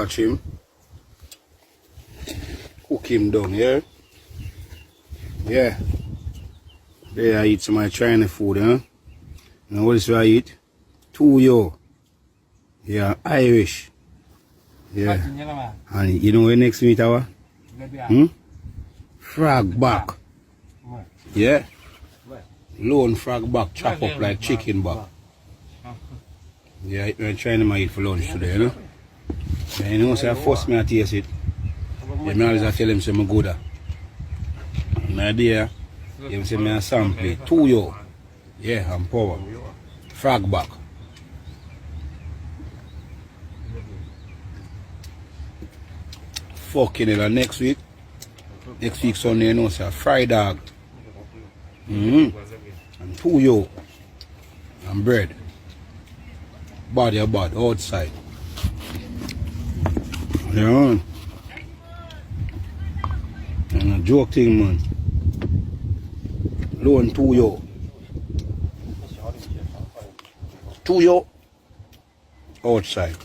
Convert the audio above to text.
watch him. Cook him down, yeah? Yeah. There I eat some of my Chinese food, huh? Now what is I eat? Tuyo. Yeah, Irish. Yeah. And you know where next meet our? Frog back. Yeah? Lone frog back, chop up like chicken back. Yeah, I'm trying to eat for lunch today, you know? And you know, so I force me to taste it. Yeah, I always tell him, say, I'm good. My idea, he say, I'm sample it. Tuyo. Yeah, I'm power. Frog back. Fucking hell, next week Sunday, you know, sir, fried dog. And tuyo. And bread. Body a bad outside. Yeah. And a joke thing, man. Loan tuyo. Tuyo. Outside.